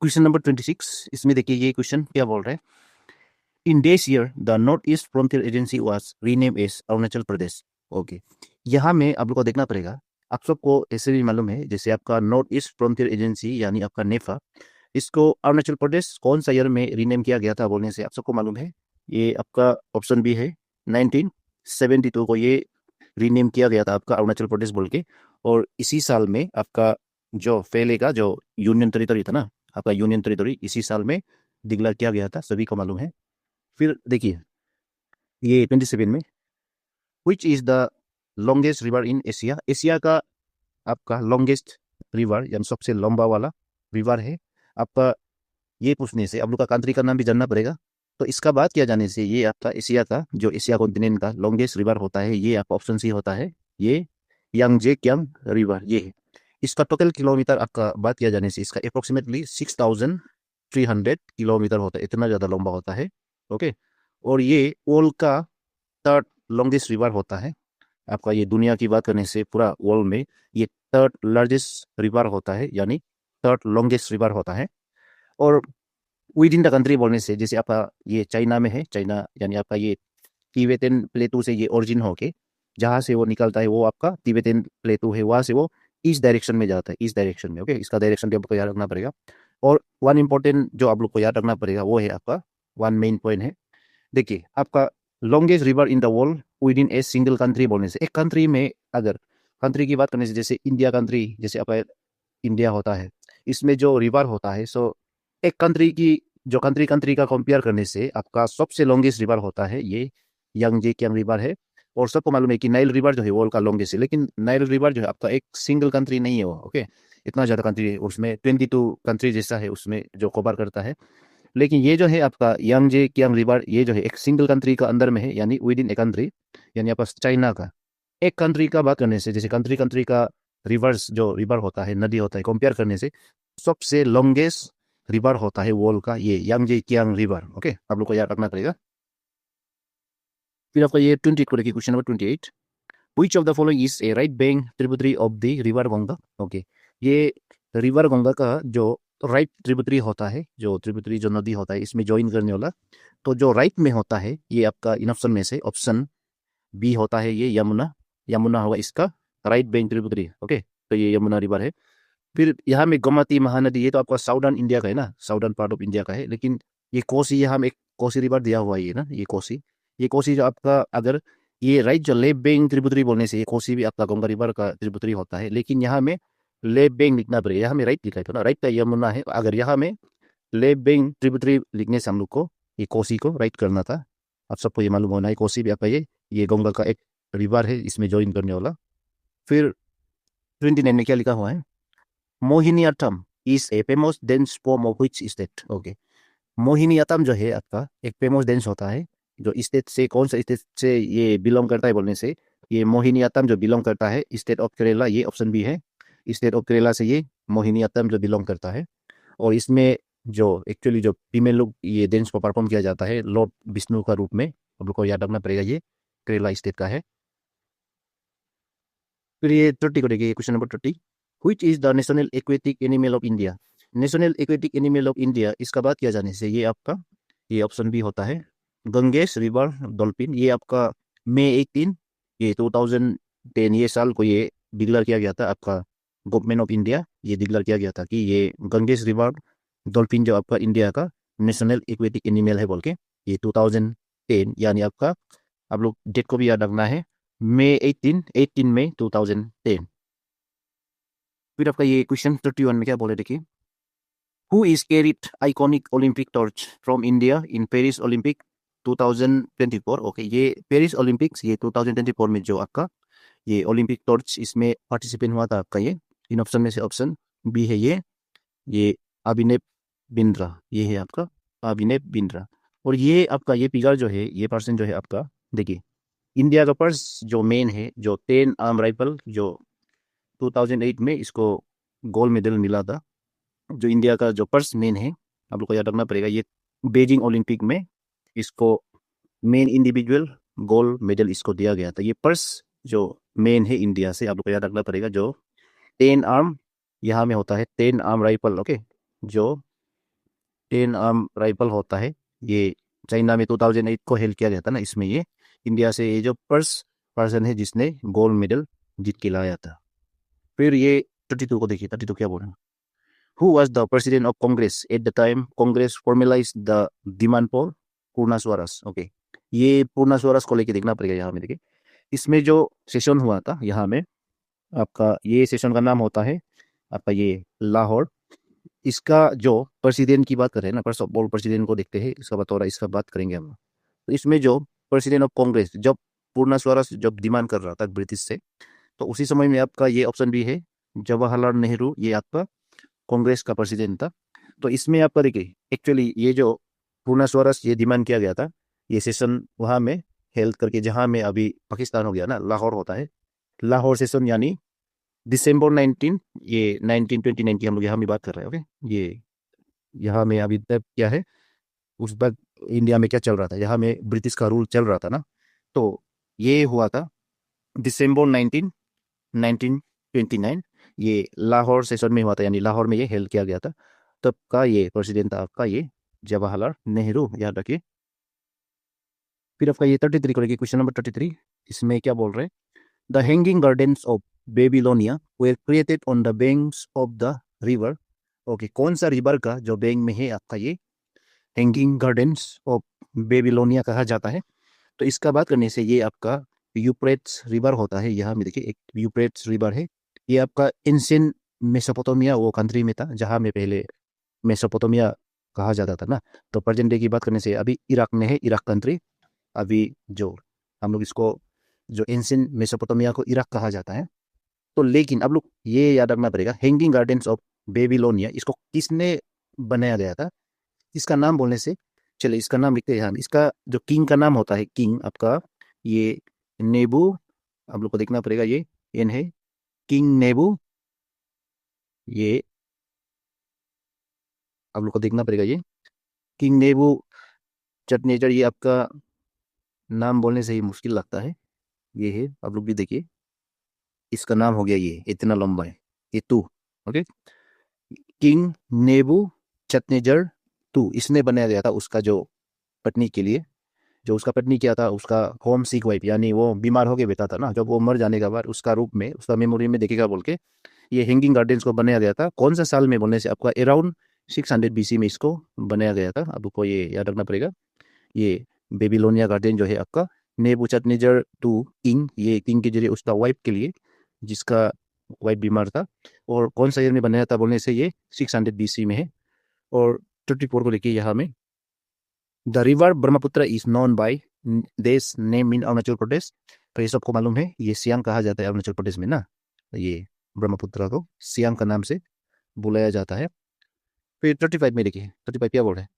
Question number 26, इसमें देखिए ये क्वेश्चन क्या बोल रहा है। In this year the north east frontier agency was renamed as Arunachal Pradesh. Okay, यहाँ में आप लोग को देखना पड़ेगा। आप सबको ऐसे भी मालूम है, जैसे आपका नॉर्थ ईस्ट फ्रंटियर एजेंसी यानी आपका नेफा, इसको अरुणाचल प्रदेश कौन सा ईयर में रीनेम किया गया था बोलने से आप सबको मालूम है। ये आपका ऑप्शन भी है, 1972 को ये रीनेम किया गया था आपका अरुणाचल प्रदेश बोल के। और इसी साल में आपका जो पहले का जो यूनियन टेरिटरी था ना, आपका यूनियन टेरिटरी इसी साल में डिक्लेयर किया गया था, सभी को मालूम है। फिर देखिए ये 27 में, which is the longest river in Asia. Asia का आपका लॉन्गेस्ट रिवर यानी सबसे लंबा वाला रिवर है आपका। ये पूछने से आप लोग का कंट्री का नाम भी जानना पड़ेगा। तो इसका बात किया जाने से ये आपका एशिया का जो एशिया कॉन्टिनेंट का लॉन्गेस्ट रिवर होता है, ये आपका ऑप्शन सी होता है, ये यांगजे कियांग रिवर ये है। इसका टोटल किलोमीटर आपका बात किया जाने से इसका अप्रोक्सीमेटली 6300 किलोमीटर होता है, इतना ज़्यादा लंबा होता है। ओके, और ये वर्ल्ड का थर्ड लॉन्गेस्ट रिवर होता है आपका। ये दुनिया की बात करने से पूरा वर्ल्ड में ये थर्ड लार्जेस्ट रिवर होता है, यानी थर्ड लॉन्गेस्ट रिवर होता है। और विद इन द कंट्री बोलने से जैसे आपका ये चाइना में है, चाइना यानी आपका ये तिब्बतन प्लेटू से ये ओरिजिन होके जहाँ से वो निकलता है वो आपका तिब्बतन प्लेटू है, वहाँ से वो ईस्ट डायरेक्शन में जाता है, ईस्ट डायरेक्शन में। ओके, इसका डायरेक्शन भी आपको याद रखना पड़ेगा। और वन इंपॉर्टेंट जो आप लोग को याद रखना पड़ेगा वो है आपका वन मेन पॉइंट है। देखिए आपका longest river in the world with in a single country बोलने से, एक कंट्री में अगर कंट्री की बात करने से जैसे इंडिया कंट्री, जैसे आपका इंडिया होता है, इसमें जो रिवर होता है, सो एक कंट्री की जो कंट्री कंट्री का कंपेयर करने से आपका सबसे लॉन्गेस्ट रिवर होता है ये यांगजे कियांग रिवर है। और सबको मालूम है कि नाइल रिवर जो है वर्ल्ड का लॉन्गेस्ट है, लेकिन नाइल रिवर जो है आपका एक सिंगल कंट्री नहीं है वो। ओके, इतना ज़्यादा कंट्री है, उसमें 22 कंट्री जैसा है उसमें जो कवर करता है। लेकिन ये जो है आपका यांगजे कियांग रिवर, ये जो है एक सिंगल कंट्री का अंदर में है, यानी विद इन ए कंट्री, यानी आपका चाइना का एक कंट्री का बात करने से जैसे कंट्री कंट्री का रिवर्स जो रिवर होता है, नदी होता है, कंपेयर करने से सबसे लॉन्गेस्ट रिवर होता है वर्ल्ड का ये यांगजे कियांग रिवर। ओके, आप लोग को याद रखना पड़ेगा। फिर आपका ये 20 को देखिए, question number 28, which of the following is a right bank tributary of the river Ganga. Okay, ये रिवर गंगा का जो राइट ट्रिब्यूटरी होता है, जो ट्रिब्यूटरी जो नदी होता है इसमें ज्वाइन करने वाला, तो जो राइट में होता है ये आपका इन ऑप्शन में से ऑप्शन बी होता है, ये यमुना। यमुना होगा इसका राइट बैंक ट्रिब्यूटरी। ओके, तो ये यमुना रिवर है। फिर यहाँ में गोमती महानदी, ये तो आपका साउदर्न इंडिया का है ना, साउदर्न पार्ट ऑफ इंडिया का है। लेकिन ये कोसी, यहाँ में एक कोसी रिवर दिया हुआ है ये ना, ये कोसी। ये कोसी जो आपका अगर ये राइट जो लेफ्ट बैंक ट्रिब्यूटरी बोलने से ये कोसी भी आपका गंगा रिवर का ट्रिब्यूटरी होता है, लेकिन यहाँ में लेफ्ट बैंक लिखना पड़ेगा, यहाँ में राइट लिखा है तो ना, राइट का यमुना है। अगर यहाँ में लेफ्ट बैंक ट्रिब्यूटरी लिखने से हम लोग को ये कोसी को राइट करना था। आप सबको ये मालूम होना है, कोसी भी आपका ये गंगा का एक रिवर है, इसमें ज्वाइन करने वाला। फिर 29 में क्या लिखा हुआ है, Mohiniyattam is a famous dance form of which state. Okay, Mohiniyattam जो है आपका एक फेमस डांस होता है, जो स्टेट से कौन सा स्टेट से ये बिलोंग करता है बोलने से ये मोहिनीअट्टम जो बिलोंग करता है स्टेट ऑफ केरला, ये ऑप्शन भी है, स्टेट ऑफ केरला से ये मोहिनीअट्टम जो बिलोंग करता है। और इसमें जो एक्चुअली जो फीमेल लोग ये डांस को परफॉर्म किया जाता है लॉर्ड विष्णु का रूप में, आप लोग को याद रखना पड़ेगा, ये केरला स्टेट का है। फिर ये 30 को देखिए, question number 30, which is the national aquatic animal of India. National aquatic animal of India, इसका बात किया जाने से ये आपका ये ऑप्शन भी होता है, गंगेश रिवर डॉल्फिन। ये आपका मई 18 ये 2010 ये साल को ये डिक्लेयर किया गया था आपका गवर्नमेंट ऑफ इंडिया, ये डिक्लेयर किया गया था कि ये गंगेश रिवर डॉल्फिन जो आपका इंडिया का नेशनल एक्वेटिक एनिमल है बोल के। ये 2010 यानी आपका आप लोग डेट को भी याद रखना है, मई 18 में 2010। फिर आपका ये क्वेश्चन 31 में क्या बोले देखिए, who is carried iconic Olympic torch from India in Paris Olympic 2024। Okay, ये पेरिस ओलंपिक्स ये 2024 में जो आपका ये ओलंपिक टॉर्च इसमें पार्टिसिपेट हुआ था आपका, ये इन ऑप्शन में से ऑप्शन बी है, ये अभिनव बिंद्रा, ये है आपका अभिनव बिंद्रा। और ये आपका ये फिगर जो है, ये पर्सन जो है आपका, देखिए इंडिया का पर्स जो मेन है, जो 10 आर्म राइफल जो 2008 में इसको गोल्ड मेडल मिला था, जो इंडिया का जो पर्स मेन है, आप लोग को याद रखना पड़ेगा, ये बीजिंग ओलंपिक में इसको मेन इंडिविजुअल गोल्ड मेडल इसको दिया गया था। ये पर्स जो मेन है इंडिया से, आप लोग को याद रखना पड़ेगा, जो 10 आर्म यहाँ में होता है, 10 आर्म राइफल। ओके, जो 10 आर्म राइफल होता है, ये चाइना में 2008 को हेल्ड किया गया था ना, इसमें ये इंडिया से ये जो फर्स्ट पर्सन है जिसने गोल्ड मेडल जीत के लाया था। फिर ये 32 को देखिए, 32 क्या बोल रहे हैं। Who was the president of Congress at the time Congress formalize the demand for Purna Swaraj. Okay, ये पूर्ण स्वराज को लेके देखना पड़ेगा। यहाँ में देखिए, इसमें जो सेशन हुआ था यहाँ में, आपका ये सेशन का नाम होता है आपका ये लाहौर। इसका जो प्रेसिडेंट की बात कर रहे हैं ना, फर्स्ट ऑफ ऑल प्रेसिडेंट को देखते हैं, इसका बतौर इसका बात करेंगे हम। तो इसमें जो प्रेसिडेंट ऑफ कांग्रेस जब पूर्ण स्वराज जब डिमांड कर रहा था ब्रिटिश से, तो उसी समय में आपका ये ऑप्शन भी है, जवाहरलाल नेहरू, ये आपका कांग्रेस का प्रेसिडेंट था। तो इसमें आपका देखिए, एक्चुअली ये जो पूर्ण स्वराज ये डिमांड किया गया था, ये सेशन वहाँ में हेल्ड करके, जहाँ में अभी पाकिस्तान हो गया ना, लाहौर होता है, लाहौर सेशन, यानी दिसंबर 19, ये 1929 की हम लोग यहाँ में बात कर रहे हैं। ओके, ये यहाँ में अभी तक क्या है, उस वक्त इंडिया में क्या चल रहा था, यहाँ में ब्रिटिश का रूल चल रहा था ना, तो ये हुआ था दिसंबर 1929, ये लाहौर सेशन में हुआ था, यानी लाहौर में ये हेल्ड किया गया था। तब का ये प्रेसिडेंट था आपका ये जवाहरलाल नेहरू, याद रखिए। फिर आपका ये 33 को लेके क्वेश्चन नंबर 33, इसमें क्या बोल रहे हैं, the hanging gardens of Babylonia were created on the banks of the river. Okay, कौन सा रिवर का जो बैंक में है आपका ये हैंगिंग गार्डन्स ऑफ बेबीलोनिया कहा जाता है। तो इसका बात करने से ये आपका यूफ्रेट्स रिवर होता है। यहाँ में देखिए, एक यूफ्रेट्स रिवर है, ये आपका एंशिएंट मेसोपोटामिया वो कंट्री में था, जहाँ में पहले मेसोपोटामिया कहा जाता था ना। तो प्रेजेंट डे की बात करने से अभी इराक में है, इराक कंट्री। अभी जो हम लोग इसको जो एंशिएंट मेसोपोटामिया को इराक कहा जाता है। तो लेकिन अब लोग ये याद रखना पड़ेगा, हैंगिंग गार्डन्स ऑफ बेबीलोनिया इसको किसने बनाया गया था, इसका नाम बोलने से, चलिए इसका नाम लिखते हैं यहाँ। इसका जो किंग का नाम होता है, किंग आपका ये नेबू, आप लोग को देखना पड़ेगा, ये एन है, किंग नेबू, ये आप लोग को देखना पड़ेगा, ये किंग नेबू चटनेचर, ये आपका नाम बोलने से ही मुश्किल लगता है, ये है, आप लोग भी देखिए, इसका नाम हो गया, ये इतना लंबा है, ये टू। ओके, किंग नेबू चटनेजर टू, इसने बनाया गया था उसका जो पत्नी के लिए, जो उसका पत्नी क्या था, उसका होम सिक वाइफ, यानी वो बीमार होके बैठा था ना, जब वो मर जाने के बाद उसका रूप में, उसका मेमोरी में देखेगा बोल के ये हैंगिंग गार्डन्स को बनाया गया था। कौन सा साल में बोलने से आपका अराउंड 600 BC में इसको बनाया गया था, आपको ये याद रखना पड़ेगा। ये बेबीलोनिया गार्डन जो है आपका नेबूचडनेजर टू किंग, ये किंग के जरिए उसका वाइफ के लिए, जिसका वाइफ बीमार था, और कौन सा ईयर में बनाया था बोलने से ये 600 BC में है। और 34 को देखिए, यहाँ में the river Brahmaputra is known by देश नेम इन अरुणाचल प्रदेश। तो ये सबको मालूम है, ये सियांग कहा जाता है अरुणाचल प्रदेश में ना, ये ब्रह्मपुत्र को सियांग का नाम से बुलाया जाता है। फिर 35 में देखिए, 35 क्या बोल रहे हैं,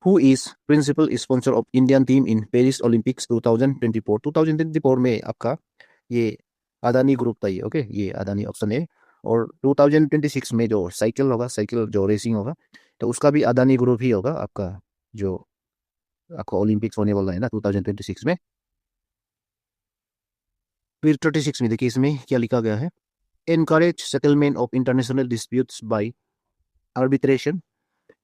who is principal sponsor of Indian team in Paris Olympics 2024। 2024 में आपका ये अदानी ग्रुप था ये। ओके, ये अदानी ऑप्शन है। और 2026 में जो साइकिल होगा, साइकिल जो रेसिंग होगा, तो उसका भी अदानी ग्रुप ही होगा आपका, जो आपका ओलंपिक्स होने वाला है ना 2026 में। फिर 36 में देखिए, इसमें क्या लिखा गया है, encourage settlement of international disputes by arbitration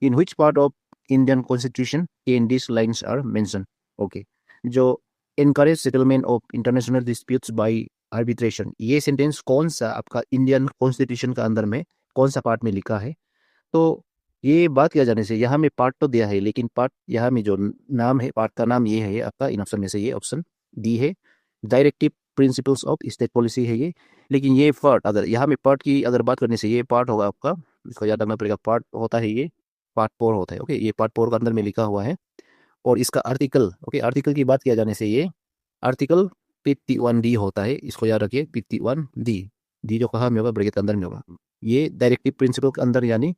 in which part of Indian constitution in these lines are mentioned। Okay, जो encourage settlement of international disputes by arbitration, ये सेंटेंस कौन सा आपका इंडियन कॉन्स्टिट्यूशन का अंदर में कौन सा पार्ट में लिखा है। तो ये बात किया जाने से यहाँ में पार्ट तो दिया है, लेकिन पार्ट यहाँ में जो नाम है, पार्ट का नाम ये है आपका, इन ऑप्शन में से ये ऑप्शन डी है, directive principles of state policy है ये। लेकिन ये पार्ट, अगर यहाँ में पार्ट की अगर बात करने से ये पार्ट होगा आपका, इसको याद रखना पड़ेगा, पार्ट होता है ये, पार्ट 4 होता है। ओके, ये पार्ट 4 के अंदर में लिखा हुआ है। और इसका आर्टिकल, ओके, आर्टिकल की बात किया जाने से ये आर्टिकल 51D होता है, इसको याद रखिए, 51D, डी जो कहा में होगा ब्रैकेट के अंदर में होगा, ये डायरेक्टिव प्रिंसिपल के अंदर, यानी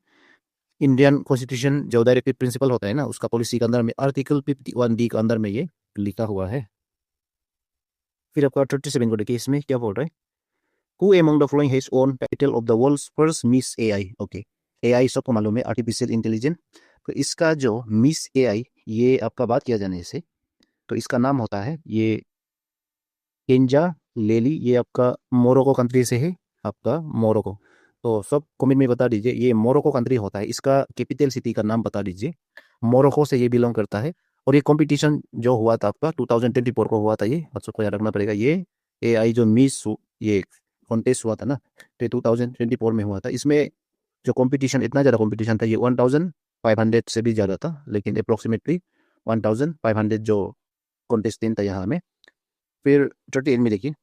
इंडियन कॉन्स्टिट्यूशन जो डायरेक्टिव प्रिंसिपल होता है ना, उसका पॉलिसी के अंदर में आर्टिकल 51D के अंदर में ये लिखा हुआ है। फिर आपका 37 को देखिए, इसमें क्या बोल रहा है, who among the following has won title of the world's first Miss AI. Okay, AI सबको मालूम है, आर्टिफिशियल इंटेलिजेंस। तो इसका जो मिस एआई, ये आपका बात किया जाने से, तो इसका नाम होता है ये केंजा लेली, ये आपका मोरक्को कंट्री से है, आपका मोरक्को। तो सब कमेंट में बता दीजिए ये मोरक्को कंट्री होता है, इसका कैपिटल सिटी का नाम बता दीजिए। मोरक्को से ये बिलोंग करता है। और ये कंपटीशन जो हुआ था आपका 2024 को हुआ था, ये आप सबको याद रखना पड़ेगा। ये AI जो ये कॉन्टेस्ट हुआ था ना, तो 2024 में हुआ था। इसमें जो कंपटीशन, इतना ज़्यादा कंपटीशन था, ये 1500 से भी ज़्यादा था, लेकिन अप्रोक्सीमेटली 1500 जो कॉन्टेस्टेंट था यहाँ में। फिर 38 में देखिए,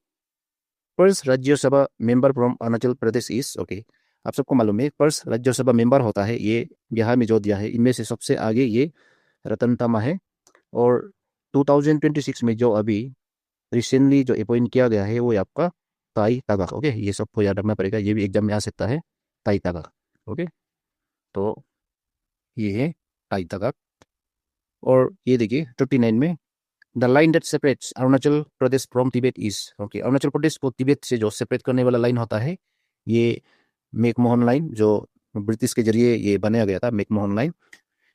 purse Rajya Sabha member from Arunachal Pradesh is, okay, आप सबको मालूम है पर्स राज्यसभा मेंबर होता है, ये यहाँ में जो दिया है इनमें से सबसे आगे ये रतन टामा है। और 2026 में जो अभी रिसेंटली जो अपॉइंट किया गया है वो आपका ताई तागाक, ओके, ये सबको याद रखना पड़ेगा, ये भी एग्जाम में आ सकता है, ताई तागाक, ओके। तो ये है ताई तागाक। और ये देखिए 39 में, the line that separates Arunachal Pradesh from Tibet is, okay, Arunachal Pradesh को तिब्बत से जो सेपरेट करने वाला लाइन होता है ये मैकमोहन लाइन, जो ब्रिटिश के जरिए ये बनाया गया था, मैकमोहन लाइन,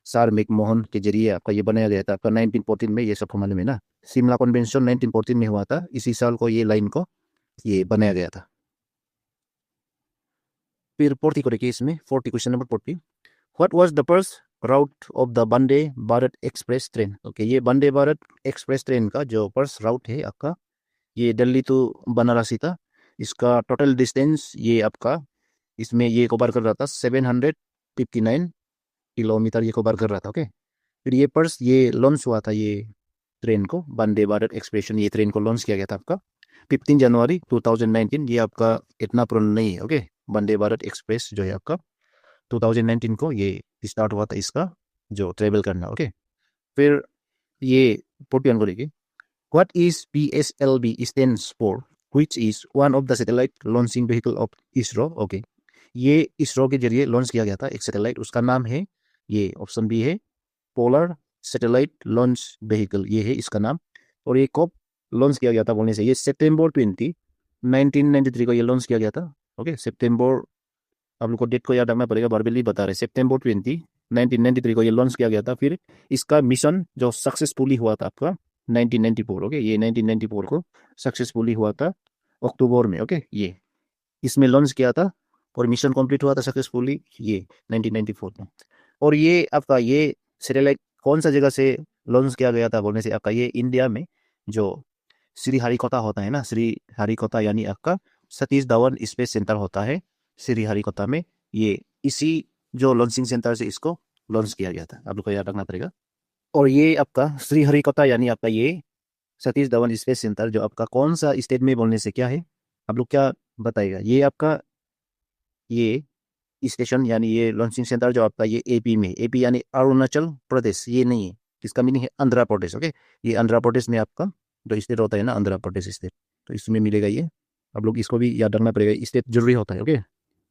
सर मैकमोहन के जरिए आपका ये बनाया गया था आपका 1914 में, ये सब मालूम है ना। शिमला कन्वेंशन 1914 में हुआ था, इसी साल को ये लाइन को ये बनाया गया था। फिर 40 को देखिए, इसमें 40 question number 40, what was the first route of the Vande Bharat express train, okay, ये वंदे भारत एक्सप्रेस ट्रेन का जो फर्स्ट राउट है आपका, ये दिल्ली टू बनारसी था। इसका टोटल डिस्टेंस ये आपका, इसमें ये कवर कर रहा था 759 किलोमीटर, ये कवर कर रहा था, ओके। फिर ये पर्स ये लॉन्च हुआ था, ये ट्रेन को, वंदे भारत एक्सप्रेस, ये ट्रेन को लॉन्च किया गया था आपका 15 जनवरी 2019, ये आपका इतना पुराना नहीं है, ओके। वंदे भारत एक्सप्रेस जो है आपका 2019 को ये स्टार्ट हुआ था इसका जो ट्रेवल करना, ओके। फिर ये 41 को देखिए, what is PSLV stands for, which is one of the satellite launching vehicle of ISRO, okay, ये इसरो के जरिए लॉन्च किया गया था एक सैटेलाइट, उसका नाम है, ये ऑप्शन बी है, पोलर सैटेलाइट लॉन्च व्हीकल, ये है इसका नाम। और ये कब लॉन्च किया गया था बोलने से, ये सितंबर 20 1993 को ये लॉन्च किया गया था, ओके। सितंबर, आप लोग को डेट को याद रखना पड़ेगा, बारबेली बता रहे, सितंबर 20 1993 को ये लॉन्च किया गया था। फिर इसका मिशन जो सक्सेसफुली हुआ था आपका 1994, ओके, ये 1994 को सक्सेसफुली हुआ था अक्टूबर में, ओके, ये इसमें लॉन्च किया था और मिशन कंप्लीट हुआ था सक्सेसफुली ये 1994 में। और ये आपका ये सैटेलाइट कौन सा जगह से लॉन्च किया गया था बोलने से, आपका ये इंडिया में जो श्री हरिकोटा होता है ना, श्री हरिकोटा यानी आपका सतीश धवन स्पेस सेंटर होता है श्री हरिकोटा में, ये इसी जो लॉन्चिंग सेंटर से इसको लॉन्च किया गया था, आप लोग को याद रखना पड़ेगा। और ये आपका श्री हरिकोटा यानी आपका ये सतीश धवन स्पेस सेंटर जो आपका कौन सा स्टेट में बोलने से क्या है, आप लोग क्या बताएगा, ये आपका ये स्टेशन यानी ये लॉन्चिंग सेंटर जो आपका ये AP में, AP यानी अरुणाचल प्रदेश, ये नहीं है, इसका मीनिंग है आंध्र प्रदेश, ओके। ये आंध्र प्रदेश में आपका जो स्टेट होता है ना, आंध्र प्रदेश स्टेट, तो इसमें मिलेगा ये, आप लोग इसको भी याद रखना पड़ेगा, स्टेट जरूरी होता है, ओके।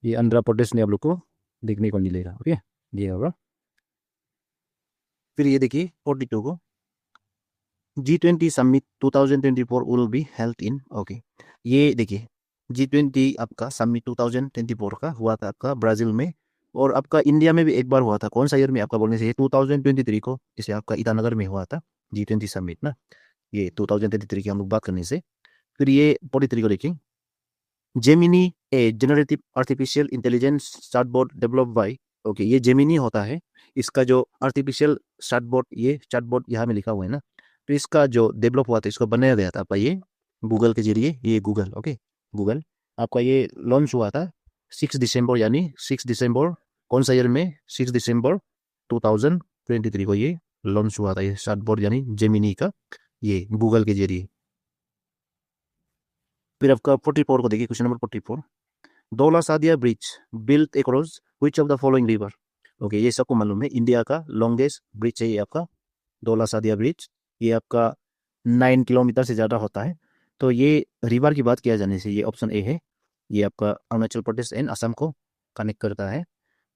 ये आंध्र प्रदेश में आप लोग को देखने को मिलेगा, ओके, ये होगा। फिर ये देखिए 42 को, G20 summit 2024 will be held in, okay, ये देखिए G20 आपका समिट 2024 का हुआ था आपका ब्राजील में, और आपका इंडिया में भी एक बार हुआ था, कौन सा ईयर में आपका बोलने से 2023 को, इसे आपका ईटानगर में हुआ था G20 समिट ना, ये 2023 की हम लोग बात करने से। फिर ये 43 को देखिए, Gemini A generative artificial intelligence chatbot develop by, okay, ये जेमिनी होता है, इसका जो आर्टिफिशियल चैटबॉट, ये चैटबॉट यहाँ में लिखा हुआ है ना, तो इसका जो डेवलप हुआ था, इसको बनाया गया था आपका ये गूगल के जरिए, ये गूगल, ओके, गूगल आपका ये लॉन्च हुआ था 6 दिसंबर, यानी 6 दिसंबर कौन सा ईयर में, 6 दिसंबर 2023 को ये लॉन्च हुआ था ये चैटबॉट यानी जेमिनी का, ये गूगल के जरिए। फिर आपका 44 को देखिए, question number 44, Daula Sadia bridge built across which of the following river, okay, ये सबको मालूम है इंडिया का लॉन्गेस्ट ब्रिज है ये आपका दौला सादिया ब्रिज, ये आपका 9 किलोमीटर से ज़्यादा होता है। तो ये रिवर की बात किया जाने से ये ऑप्शन ए है, ये आपका अरुणाचल प्रदेश एंड असम को कनेक्ट करता है।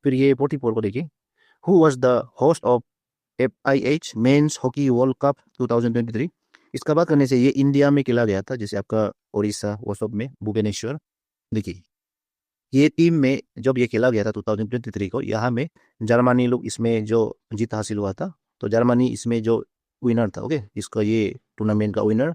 फिर ये 44 को देखिए, who was the host of FIH men's hockey world cup 2023, इसका बात करने से ये इंडिया में खेला गया था, जैसे आपका उड़ीसा वो सब में भुवनेश्वर। देखिए ये टीम में जब ये खेला गया था 2023 को, यहाँ में जर्मनी लोग इसमें जो जीत हासिल हुआ था, तो जर्मनी इसमें जो विनर था, ओके, इसका ये टूर्नामेंट का विनर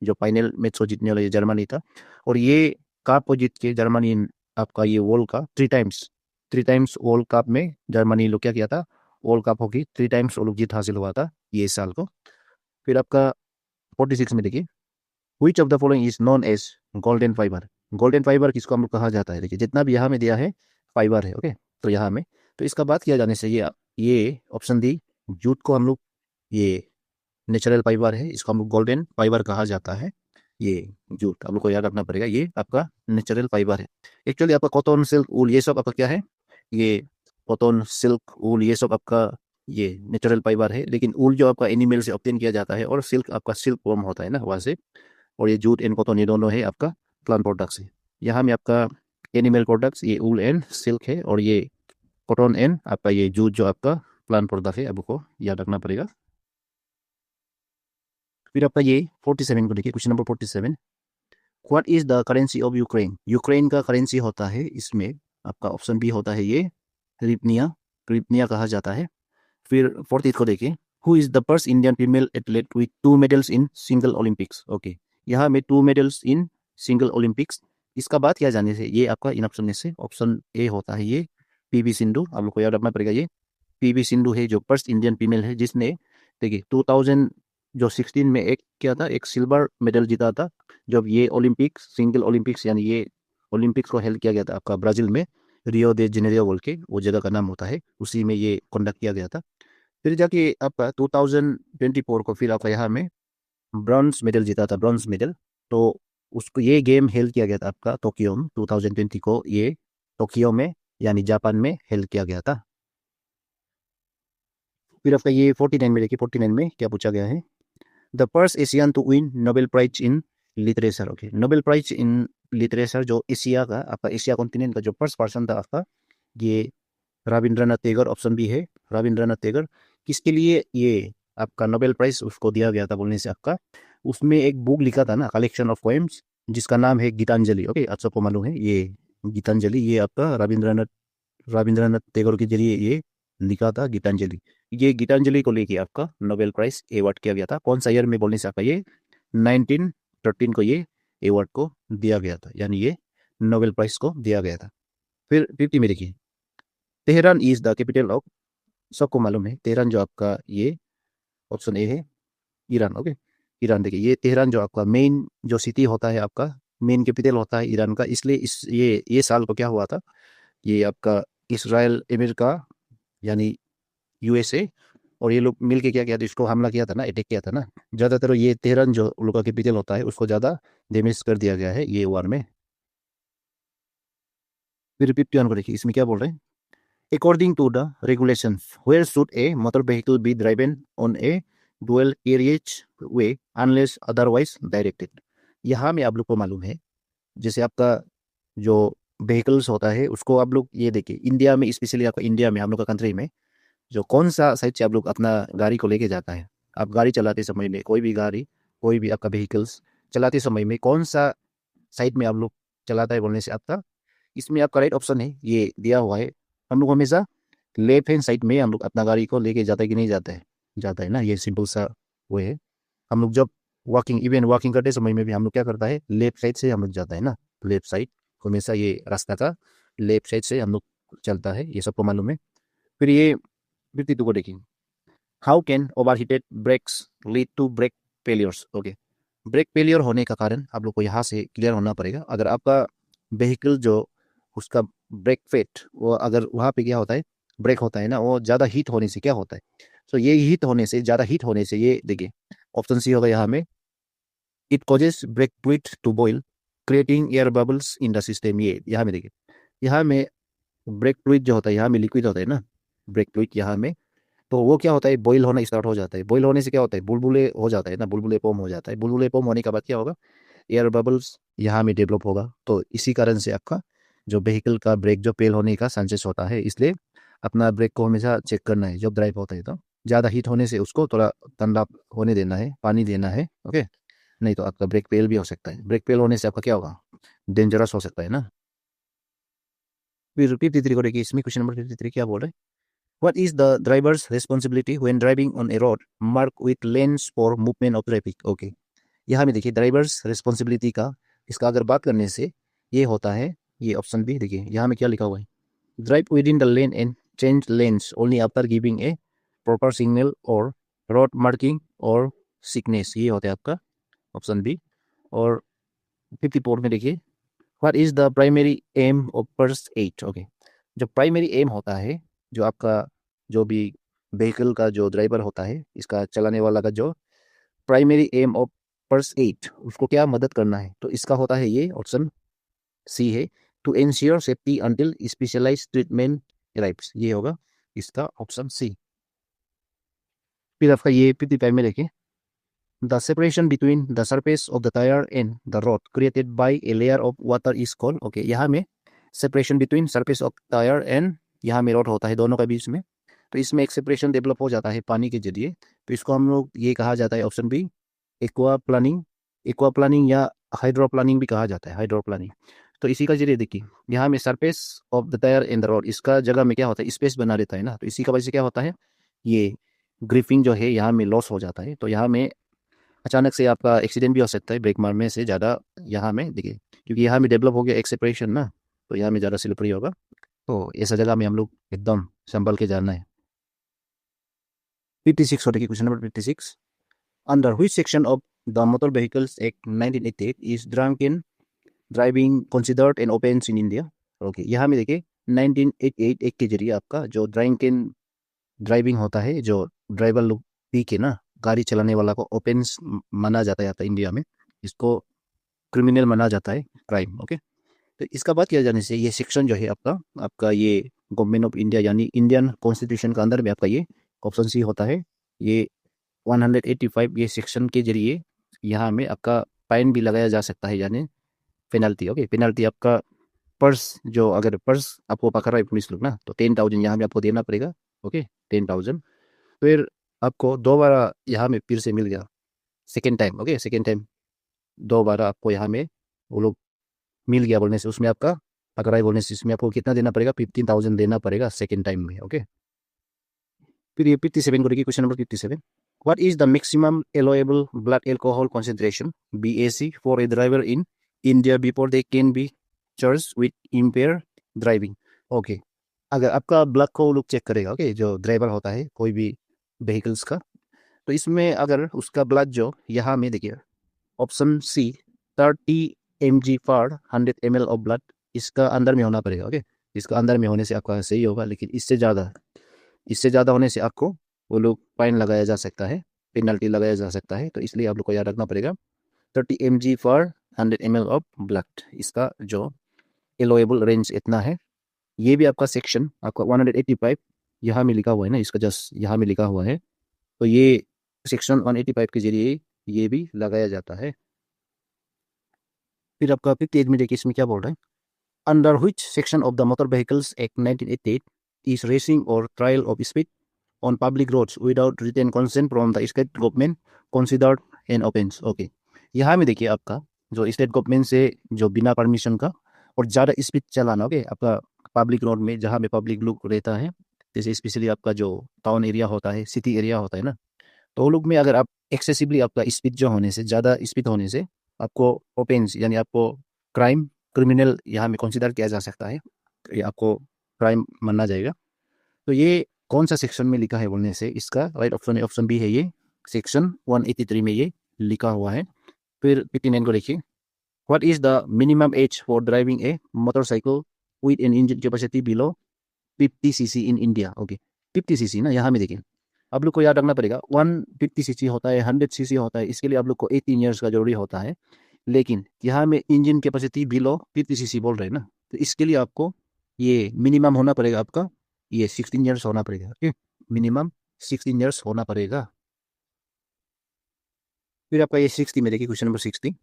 जो फाइनल मैच को जीतने वाला ये जर्मनी था। और ये कप को जीत के जर्मनी आपका ये वर्ल्ड का थ्री टाइम्स वर्ल्ड कप में जर्मनी लोग क्या किया था, वर्ल्ड कप हॉकी 3 टाइम्स वो लोग जीत हासिल हुआ था ये साल को। फिर आपका 46 में देखिए, which of the following is known as golden fibre. Golden fibre किसको हम लोग कहा जाता है, देखिए जितना भी यहाँ में दिया है फाइबर है, ओके। तो यहाँ में तो इसका बात किया जाने से ये ऑप्शन दी, जूट को हम लोग ये नेचुरल फाइबर है, इसको हम लोग गोल्डन फाइबर कहा जाता है। ये जूट आप लोग को याद रखना पड़ेगा, ये आपका नेचुरल फाइबर है। एक्चुअली आपका कॉटन सिल्क वूल ये सब आपका क्या है, ये कॉटन सिल्क वूल ये सब आपका ये नेचुरल फाइबर है। लेकिन वूल जो आपका एनिमल से ऑब्टेन किया जाता है, और सिल्क आपका सिल्क वर्म होता है ना वहाँ से, और ये जूट एंड कॉटन ये दोनों है आपका प्लांट प्रोडक्ट्स है। यहाँ में आपका एनिमल प्रोडक्ट्स ये वूल एंड सिल्क है, और ये कॉटन एंड आपका ये जूट जो आपका प्लांट प्रोडक्ट है, आपको याद रखना पड़ेगा। फिर आपका ये 47 को देखिए, question number 47, what is the currency of Ukraine. Ukraine का करेंसी होता है, इसमें आपका ऑप्शन बी होता है ये क्रिप्निया, क्रिप्निया कहा जाता है। फिर 48 को देखिए, who is the first Indian female athlete with 2 medals in single Olympics. Okay, यहाँ में 2 मेडल्स इन सिंगल ओलंपिक्स, इसका बात किया जाने से ये आपका इन ऑप्शन में से ऑप्शन ए होता है ये पीवी सिंधु। आप लोग को याद रखना पड़ेगा, ये पीवी सिंधु है जो फर्स्ट इंडियन फीमेल है जिसने देखिए 2016 में एक क्या था, एक सिल्वर मेडल जीता था, जब ये ओलंपिक्स सिंगल ओलंपिक्स यानी ये ओलंपिक्स को हेल्ड किया गया था आपका ब्राजील में, रियो दे जेनेरियो बोल के वो जगह का नाम होता है, उसी में ये कंडक्ट किया गया था। फिर जाके आपका 2024 को फिर आपका यहाँ में ब्रॉन्ज मेडल जीता था, ब्रॉन्ज मेडल। तो उसको ये गेम हेल्ड किया गया था आपका टोक्यो में 2020 को, ये टोक्यो में यानी जापान में हेल्ड किया गया था। फिर आपका ये 49 में देखिए, 49 में क्या पूछा गया है, the first Asian to win Nobel prize in literature. Okay, Nobel prize in literature जो एशिया का आपका एशिया कॉन्टिनेंट का जो फर्स्ट पर्सन था आपका ये रविंद्रनाथ टैगोर, ऑप्शन बी है रविंद्रनाथ टैगोर। किसके लिए ये आपका नोबेल प्राइज उसको दिया गया था बोलने से आपका, उसमें एक बुक लिखा था ना, कलेक्शन ऑफ पोएम्स, जिसका नाम है गीतांजलि। ओके, आप सबको मालूम है ये गीतांजलि, ये आपका रविंद्रनाथ रविंद्रनाथ टैगोर के जरिए ये लिखा था गीतांजलि। ये गीतांजलि को लेके आपका नोबेल प्राइज अवार्ड किया गया था, कौन सा ईयर में बोलने से आपका ये 1913 को ये अवार्ड को दिया गया था, यानी ये नोबेल प्राइज को दिया गया था। फिर 50 में देखिए, Tehran is the capital of, सबको मालूम है तेहरान जो आपका ये ऑप्शन ए है ईरान। ओके, ईरान देखिए, ये तेहरान जो आपका मेन जो सिटी होता है आपका मेन कैपिटल होता है ईरान का, इसलिए इस ये साल को क्या हुआ था, ये आपका इसराइल अमेरिका यानी यूएसए और ये लोग मिल के क्या किया था, इसको हमला किया था ना, अटैक किया था ना, ज़्यादातर ये तेहरान जो लोग का कैपिटल होता है उसको ज़्यादा डैमेज कर दिया गया है ये वार में। फिर रिपीट को देखिए, इसमें क्या बोल रहे हैं, according to the regulation where should a motor vehicle be driven on a dual carriageway unless otherwise directed. यहाँ में आप लोग को मालूम है, जैसे आपका जो व्हीकल्स होता है उसको आप लोग ये देखिए, इंडिया में स्पेशली आपका इंडिया में हम लोग का कंट्री में जो कौन सा साइड से आप लोग अपना गाड़ी को लेके जाता है, आप गाड़ी चलाते समय में कोई भी गाड़ी कोई भी आपका व्हीकल्स चलाते समय में कौन सा साइड में आप लोग चलाता है बोलने से आपका, इसमें आपका राइट ऑप्शन है ये दिया हुआ है, हम लोग हमेशा लेफ्ट हैंड साइड में हम लोग अपना गाड़ी को लेके जाता है कि नहीं जाता है, जाता है ना, ये सिंपल सा वो है। हम लोग जब वॉकिंग इवन वॉकिंग करते समय में भी हम लोग क्या करता है, लेफ्ट साइड से हम लोग जाता है ना, लेफ्ट साइड हमेशा ये रास्ता का लेफ्ट साइड से हम लोग चलता है, ये सबको मालूम है। फिर ये 52 को देखिए, how can overheated brakes lead to brake failures. Okay, brake failure होने का कारण आप लोग को यहाँ से क्लियर होना पड़ेगा, अगर आपका व्हीकल जो उसका ब्रेक फेट वो अगर वहाँ पे क्या होता है ब्रेक होता है ना, वो ज़्यादा हीट होने से क्या होता है, तो ये हीट होने से ज़्यादा हीट होने से ये देखिए ऑप्शन सी होगा यहाँ में, it causes brake fluid to boil creating air bubbles in the system. ये यहाँ में देखिए, यहाँ में ब्रेक फ्लूइड जो होता है यहाँ में लिक्विड होता है ना, ब्रेक फ्लूइड यहाँ में, तो वो क्या होता है बॉईल होना स्टार्ट हो जाता है, बॉईल होने से क्या होता है बुलबुले हो जाता है ना, बुलबुले पॉम हो जाता है, बुलबुले पॉम होने के बाद क्या होगा एयर बबल्स यहाँ में डेवलप होगा, तो इसी कारण से आपका जो व्हीकल का ब्रेक जो फेल होने का चांसेस होता है, इसलिए अपना ब्रेक को हमेशा चेक करना है जब ड्राइव होता है, तो ज़्यादा हीट होने से उसको थोड़ा ठंडा होने देना है, पानी देना है। ओके, नहीं तो आपका ब्रेक फेल भी हो सकता है, ब्रेक फेल होने से आपका क्या होगा डेंजरस हो सकता है ना। फिर 53 को देखिए, इसमें क्वेश्चन नंबर 53 क्या बोल रहे हैं, what is the driver's responsibility when driving on a road marked with lanes for movement of traffic। Okay, यहाँ में देखिए ड्राइवर्स रिस्पॉन्सिबिलिटी का इसका अगर बात करने से ये होता है ये ऑप्शन बी देखिए यहाँ में क्या लिखा हुआ है, drive with in the lane and change lens only after giving a proper signal और रोड मार्किंग और सिकनेस, ये होता है आपका ऑप्शन बी। और 54 में देखिए, what is the primary aim of first aid. Okay, जो प्राइमरी एम होता है, जो आपका जो भी व्हीकल का जो ड्राइवर होता है, इसका चलाने वाला का जो primary aim of first aid, उसको क्या मदद करना है, तो इसका होता है ये ऑप्शन सी है, to ensure safety until specialised treatment arrives, ये होगा इसका ऑप्शन सी। फिर आपका ये 55 में देखिए, the separation between the surface of the tyre and the road created by a layer of water is called. Okay, यहाँ में separation between surface of tyre and यहाँ में रोड होता है दोनों के बीच में, तो इसमें एक सेपरेशन डेवलप हो जाता है पानी के जरिए, तो इसको हम लोग ये कहा जाता है option B aquaplaning. Aquaplaning या हाइड्रो प्लानिंग भी कहा जाता है, हाइड्रो प्लानिंग। तो इसी का जरिए देखिए, यहाँ में surface of the tyre and the road, इसका जगह में क्या होता है, स्पेस बना देता है ना, तो इसी का वजह से क्या होता है, ये ग्रिपिंग जो है यहाँ में लॉस हो जाता है, तो यहाँ में अचानक से आपका एक्सीडेंट भी हो सकता है ब्रेक मारने से ज़्यादा, यहाँ में देखिए क्योंकि यहाँ में डेवलप हो गया एक सेपरेशन ना, तो यहाँ में ज़्यादा स्लिपरी होगा, तो ऐसा जगह में हम लोग एकदम संभल के जाना है। 56 हो, देखिए question number 56, under which section of the motor vehicles act 1988 is drunken driving considered an offence in India. Okay, यहाँ में देखिए 1988 एक्ट के जरिए आपका जो ड्रंकन ड्राइविंग होता है, जो ड्राइवर लोग पी के ना गाड़ी चलाने वाला को ऑफेंस माना जाता है इंडिया में, इसको क्रिमिनल माना जाता है, क्राइम। ओके, तो इसका बात किया जाने से ये सेक्शन जो है आपका आपका ये गवर्नमेंट ऑफ इंडिया यानी इंडियन कॉन्स्टिट्यूशन का अंदर में आपका ये ऑप्शन सी होता है, ये 185 ये सेक्शन के जरिए यहाँ में आपका फाइन भी लगाया जा सकता है, यानी पेनल्टी। ओके, पेनल्टी आपका पर्स, जो अगर पर्स आपको पकड़ रहा है पुलिस लोग ना, तो 10,000 यहाँ में आपको देना पड़ेगा। ओके, 10,000। फिर आपको दोबारा यहाँ में फिर से मिल गया second time. Okay, second time दोबारा आपको यहाँ में वो लोग मिल गया बोलने से, उसमें आपका पकड़ा है बोलने से इसमें आपको कितना देना पड़ेगा, 15,000 देना पड़ेगा सेकेंड टाइम में। ओके, फिर ये 57 को देखिए, question number 57, what is the maximum allowable blood alcohol concentration BAC for a driver in India before they can be charge with empire driving. Okay, अगर आपका ब्लड को वो लोग चेक करेगा, ओके, जो ड्राइवर होता है कोई भी व्हीकल्स का, तो इसमें अगर उसका ब्लड जो यहाँ में देखिए ऑप्शन सी 30 mg पर 100 ml ऑफ ब्लड, इसका अंदर में होना पड़ेगा। ओके, इसका अंदर में होने से आपका सही होगा, लेकिन इससे ज़्यादा होने से आपको वो लोग फाइन लगाया जा सकता है, पेनल्टी लगाया जा सकता है, तो इसलिए आप लोग को याद रखना पड़ेगा 30 mg पर 100 ml ऑफ ब्लड, इसका जो एलोएबल रेंज इतना है। ये भी आपका सेक्शन आपका 185 यहाँ में लिखा हुआ है ना, इसका जस्ट यहाँ में लिखा हुआ है, तो ये सेक्शन 185 के जरिए ये भी लगाया जाता है। फिर आपका 58 में देखिए इसमें क्या बोल रहा है, under which section of the motor vehicles act 1988 is racing और trial of speed on public roads without written consent from the state government considered an offence. Okay, यहाँ में देखिए आपका जो स्टेट गवर्नमेंट से जो बिना परमिशन का और ज़्यादा स्पीड चलाना, ओके, आपका पब्लिक रोड में जहाँ में पब्लिक लोग रहता है, जैसे स्पेशली आपका जो टाउन एरिया होता है, सिटी एरिया होता है ना, तो वो लोग में अगर आप एक्सेसिवली आपका स्पीड जो होने से, ज़्यादा स्पीड होने से आपको ऑफेंस यानी आपको क्राइम, क्रिमिनल यहाँ में कंसिडर किया जा सकता है, ये आपको क्राइम माना जाएगा। तो ये कौन सा सेक्शन में लिखा है बोलने से इसका राइट ऑप्शन है ऑप्शन बी है, ये सेक्शन 183 में ये लिखा हुआ है। फिर 59 को देखिए, what is the minimum age for driving a motorcycle with an engine capacity below 50 cc in India. Okay, 50 cc ना, यहाँ में देखिए आप लोग को याद रखना पड़ेगा 150 cc होता है, 100 cc होता है, इसके लिए आप लोग को 18 ईयर्स का जरूरी होता है, लेकिन यहाँ में इंजन कैपेसिटी बिलो 50 cc बोल रहे हैं ना, तो इसके लिए आपको ये मिनिमम होना पड़ेगा आपका ये 16 ईयर्स होना पड़ेगा। ओके, मिनिमम 16 ईयर्स होना पड़ेगा। फिर आपका ये 60 में देखिए, question number 60,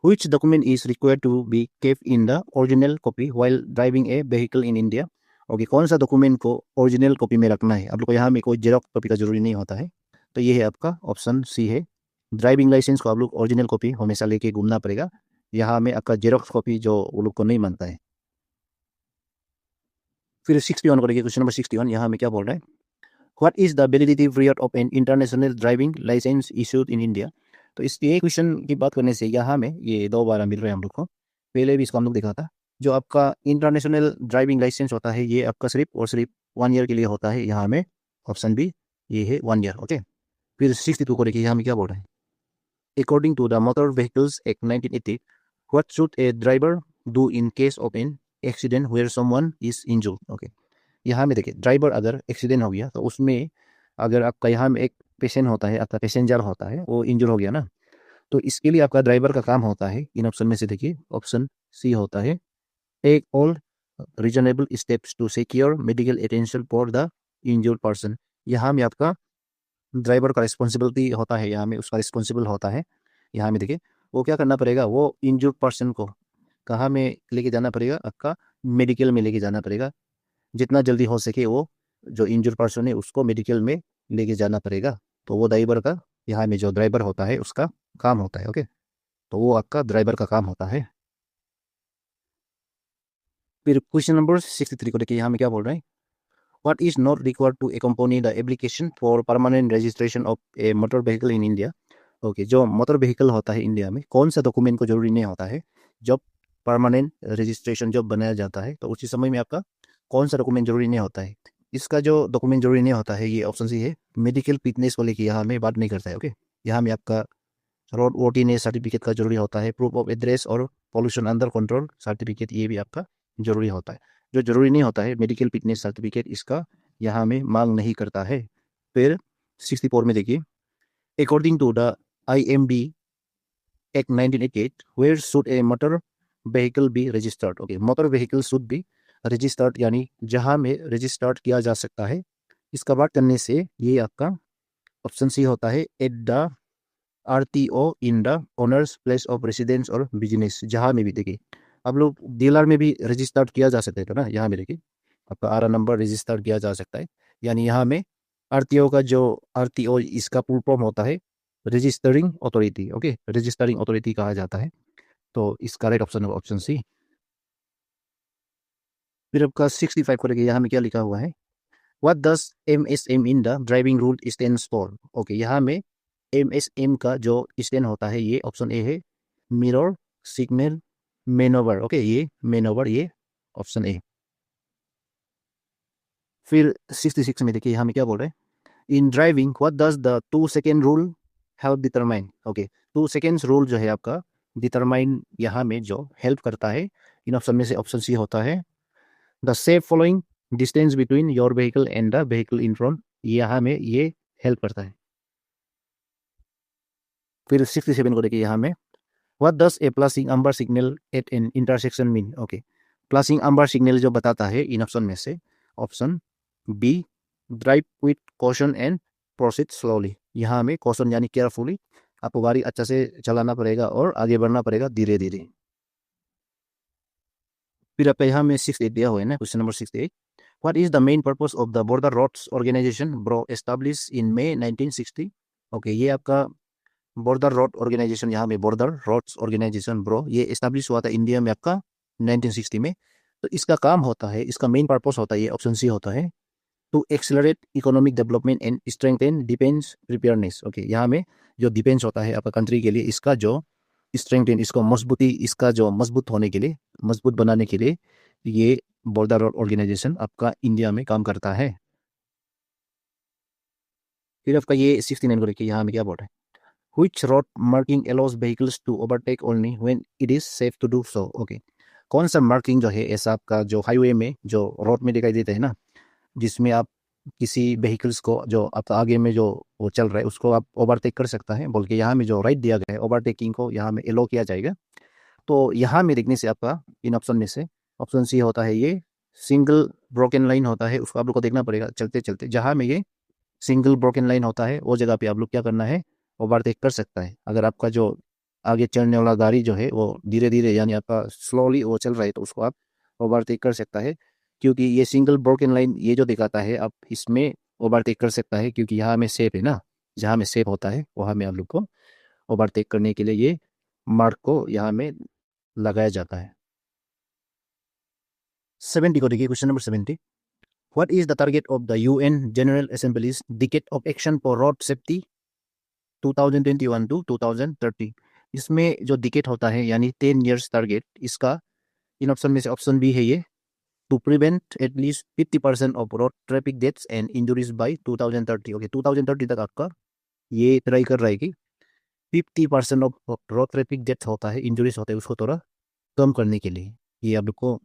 which document is required to be kept in the original copy while driving a vehicle in India. Okay, कौन सा डॉक्यूमेंट को ओरिजिनल कॉपी में रखना है, आप लोग को यहाँ में कोई जेरॉक्स कॉपी का जरूरी नहीं होता है, तो ये है आपका ऑप्शन सी है, ड्राइविंग लाइसेंस को आप लोग ओरिजिनल कॉपी हमेशा लेके घूमना पड़ेगा, यहाँ में आपका जेरॉक्स कॉपी जो वो लोग को नहीं मानता है। फिर 61 को देखिए, क्वेश्चन नंबर 61, यहाँ में क्या बोल रहा है, what is the validity period of an international driving licence issued in India. तो इस ये क्वेश्चन की बात करने से यहाँ में ये दो बार मिल रहे हैं हम लोग को, पहले भी इसको हम लोग देखा था, जो आपका इंटरनेशनल ड्राइविंग लाइसेंस होता है ये आपका सिर्फ और सिर्फ 1 ईयर के लिए होता है। यहाँ में ऑप्शन बी ये है 1 ईयर। ओके, फिर 62 को देखिए यहाँ में क्या बोल रहे हैं। According to the motor vehicles act 1980, what should a driver do in case of an accident where someone is injured. Okay, यहाँ में देखिए ड्राइवर अगर एक्सीडेंट हो गया तो उसमें अगर आपका यहाँ में एक पेशेंट होता है, आपका पैसेंजर होता है, वो इंजर हो गया ना, तो इसके लिए आपका ड्राइवर का काम होता है, इन ऑप्शन में से देखिए ऑप्शन सी होता है, take all reasonable steps to secure medical attention for the injured person. यहाँ में आपका ड्राइवर का रिस्पॉन्सिबिलिटी होता है, यहाँ में उसका रिस्पॉन्सिबल होता है। यहाँ में देखिए वो क्या करना पड़ेगा, वो इंजर्ड पर्सन को कहाँ में लेके जाना पड़ेगा, आपका मेडिकल में लेके जाना पड़ेगा। जितना जल्दी हो सके वो जो इंजर्ड पर्सन है उसको मेडिकल में लेके जाना पड़ेगा। तो वो ड्राइवर का, यहाँ में जो ड्राइवर होता है उसका काम होता है। ओके, तो वो आपका ड्राइवर का काम होता है। फिर क्वेश्चन नंबर 63 को देखिए यहाँ में क्या बोल रहे हैं। What is not required to accompany the application for permanent registration of a motor vehicle in India. Okay, जो मोटर व्हीकल होता है इंडिया में कौन सा डॉक्यूमेंट को जरूरी नहीं होता है जब परमानेंट रजिस्ट्रेशन जब बनाया जाता है, तो उसी समय में आपका कौन सा डॉक्यूमेंट जरूरी नहीं होता है। इसका जो डॉक्यूमेंट जरूरी नहीं होता है ये ऑप्शन सी है, मेडिकल फिटनेस को लेकर यहाँ में बात नहीं करता है। ओके, यहाँ में आपका रोड वर्दीनेस सर्टिफिकेट का जरूरी होता है, प्रूफ ऑफ एड्रेस और पॉल्यूशन अंडर कंट्रोल सर्टिफिकेट ये भी आपका जरूरी होता है। जो जरूरी नहीं होता है मेडिकल फिटनेस सर्टिफिकेट, इसका यहाँ में मांग नहीं करता है। फिर 64 में देखिए, according to the IMD act 1988, where should a motor vehicle be registered. Okay, motor vehicle should be registered यानी जहाँ में रजिस्टर्ड किया जा सकता है, इसका बात करने से ये आपका ऑप्शन सी होता है, at the RTO in the owners place of residence और बिजनेस। जहाँ में भी देखिए आप लोग डीलर में भी रजिस्टर्ड किया जा सकता है, तो ना यहाँ में देखिए आपका आर नंबर रजिस्टर किया जा सकता है। यानी यहाँ में RTO का जो RTO इसका फुल फॉर्म होता है registering authority. Okay, registering authority कहा जाता है। तो इसका राइट ऑप्शन है ऑप्शन सी। फिर आपका 65 को देखिए यहाँ में क्या लिखा हुआ है, what does MSM in the driving rule stands for. Okay, यहाँ में MSM का जो स्टैंड होता है ये ऑप्शन ए है, मिरर सिग्नल मैनोवर। ओके, ये मैनोवर, ये ऑप्शन ए। फिर 66 में देखिए यहाँ में क्या बोल रहे हैं, इन driving what does the 2 second rule help determine. Okay, 2 seconds rule जो है आपका डिटरमाइन यहाँ में जो हेल्प करता है, इन ऑप्शन में से ऑप्शन सी होता है, the safe following distance between your vehicle and the vehicle in front. यहाँ में ये हेल्प करता है। फिर 67 को देखिए यहाँ में, what does a flashing amber signal at an intersection mean. Okay, flashing amber signal जो बताता है इन ऑप्शन में से option B, drive with caution and proceed slowly. यहाँ में कॉशन यानी केयरफुली, आपको गाड़ी अच्छा से चलाना पड़ेगा और आगे बढ़ना पड़ेगा धीरे धीरे। फिर आपका यहाँ में 68 दिया हुआ है ना, question number 68, what is the main purpose of the border roads organisation BRO establish in May 1960। Okay, ये आपका बॉर्डर रोड ऑर्गेनाइजेशन, यहाँ में बॉर्डर रोड्स ऑर्गेनाइजेशन ब्रो ये एस्टैब्लिश हुआ था इंडिया में आपका 1960 में। तो इसका काम होता है, इसका मेन पर्पस होता है, ये ऑप्शन सी होता है, to accelerate economic development and strengthen defence preparedness. Okay, यहाँ में जो डिफेंस होता है आपका कंट्री के लिए, इसका जो स्ट्रेंथन, इसको मजबूती, इसका जो मजबूत होने के लिए, मजबूत बनाने के लिए ये बॉर्डर रोड ऑर्गेनाइजेशन आपका इंडिया में काम करता है। फिर आपका ये 69 को देखिए यहाँ में क्या बोल रहा है, which road marking allows vehicles to overtake only when it is safe to do so। Okay, कौन सा मार्किंग जो है ऐसा आपका जो हाईवे में जो रोड में दिखाई देता है ना, जिसमें आप किसी व्हीकल्स को जो आपका आगे में जो वो चल रहा है उसको आप ओवरटेक कर सकता है बोल के यहाँ में जो राइट दिया गया है, ओवरटेकिंग को यहाँ में एलो किया जाएगा। तो यहाँ में देखने से आपका इन ऑप्शन में से ऑप्शन सी होता है, ये सिंगल ब्रोकन लाइन होता है, उसको आप लोग को देखना पड़ेगा चलते चलते, जहाँ में ये सिंगल ब्रोकन लाइन होता है वो जगह पे आप लोग क्या करना है, ओवरटेक कर सकता है। अगर आपका जो आगे चलने वाला गाड़ी जो है वो धीरे धीरे यानी आपका स्लोली वो चल रहा है तो उसको आप ओवरटेक कर सकता है, क्योंकि ये सिंगल ब्रोकन लाइन ये जो दिखाता है आप इसमें ओवरटेक कर सकता है, क्योंकि यहाँ में सेफ है ना, जहाँ में सेफ होता है वहाँ में आप लोग को ओवरटेक करने के लिए ये मार्क को यहाँ में लगाया जाता है। 70 को देखिए, question number 70, what is the target of the UN general assemblies decade of action for road safety 2021 to 2030। इसमें जो डिकेट होता है यानी 10 years टारगेट, इसका इन ऑप्शन में से ऑप्शन बी है ये, to prevent at least 50% of road traffic deaths and injuries by 2030। Okay, 2030 तक आपका ये ट्राई कर रहा है कि 50% ऑफ रोड ट्रैफिक डेथ होता है, इंजरीज होता है, उसको थोड़ा कम करने के लिए। ये आप लोग को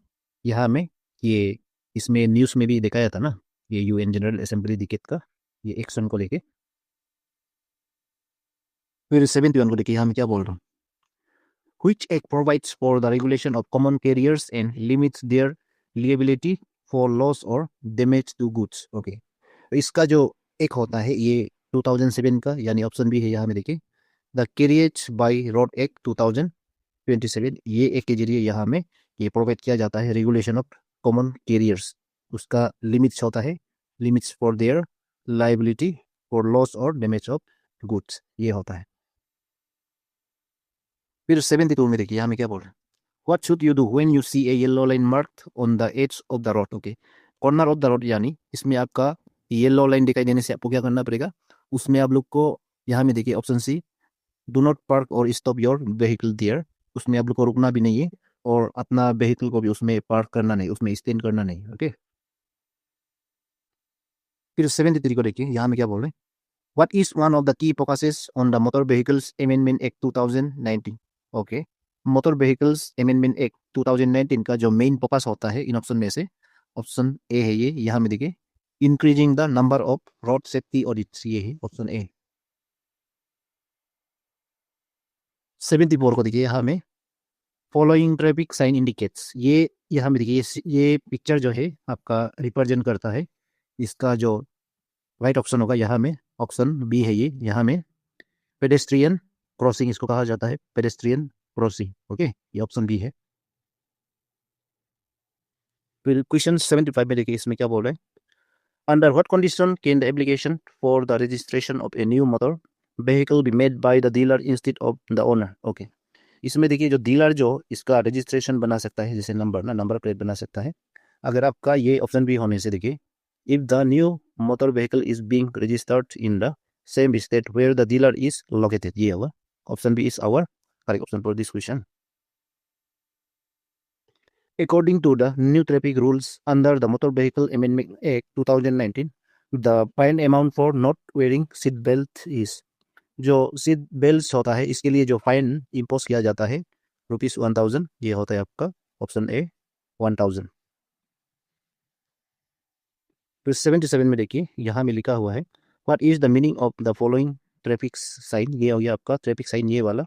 यहाँ में ये इसमें न्यूज़ में भी दिखाया था ना, ये यूएन जनरल असेंबली दिकेट का ये एक्शन को लेके। फिर 71 को देखिए यहाँ में क्या बोल रहा हूँ, which act provides for the regulation of common carriers and limits their liability for loss or damage to goods। Okay, तो इसका जो एक होता है ये 2007 का, यानी ऑप्शन बी है यहाँ में देखिए, the carriage by road act 2027। ये एक के जरिए यहाँ में ये प्रोवाइड किया जाता है रेगुलेशन ऑफ कॉमन कैरियर्स, उसका लिमिट्स होता है, limits for their liability for loss और डैमेज ऑफ गुड्स, ये होता है। फिर 72 में देखिए यहाँ में क्या बोल रहे हैं, what should you do when you see a yellow line marked on the edge of the road. Okay, corner of the road, यानी इसमें आपका येलो लाइन दिखाई देने से आपको क्या करना पड़ेगा, उसमें आप लोग को यहाँ में देखिए option C, do not park और स्टॉप योर व्हीकल देयर, उसमें आप लोग को रुकना भी नहीं है और अपना व्हीकल को भी उसमें पार्क करना नहीं, उसमें स्टैंड करना नहीं। ओके, फिर 73 को देखिए यहाँ में क्या बोल रहे हैं, what is one of the key focuses on the motor vehicles amendment act 2019। Okay, motor vehicles amendment act 2019 का जो मेन फोकस होता है इन ऑप्शन में से ऑप्शन ए है ये, यहाँ में देखिए, increasing the number of road safety audits, ये है ऑप्शन ए। 74 को देखिए यहाँ में, फॉलोइंग ट्रैफिक साइन इंडिकेट्स, ये यहाँ में देखिए ये पिक्चर जो है आपका रिप्रेजेंट करता है, इसका जो राइट ऑप्शन होगा यहाँ में ऑप्शन बी है ये, यहाँ में पेडेस्ट्रियन क्रॉसिंग इसको कहा जाता है, पेडेस्ट्रियन क्रॉसिंग। ओके, ये ऑप्शन बी है। फिर क्वेश्चन 75 में देखिए इसमें क्या बोल रहे हैं, under what condition can the application for the registration of a new motor vehicle be made by the dealer instead of the owner. Okay, इसमें देखिए जो डीलर जो इसका रजिस्ट्रेशन बना सकता है, जैसे नंबर प्लेट बना सकता है, अगर आपका ये ऑप्शन भी होने से देखिए, if the new motor vehicle is being registered in the same state where the dealer is located, ये होगा option B is our correct option for this question. According to the new traffic rules under the Motor Vehicle Amendment Act 2019, the fine amount for not wearing seat belt is, जो seat belt होता है इसके लिए जो fine impose किया जाता है ₹1000, ये होता है आपका ऑप्शन ए 1000। फिर 77 में देखिए यहाँ में लिखा हुआ है, what is the meaning of the following traffic sign, ये हो गया आपका ट्रैफिक साइन ये वाला,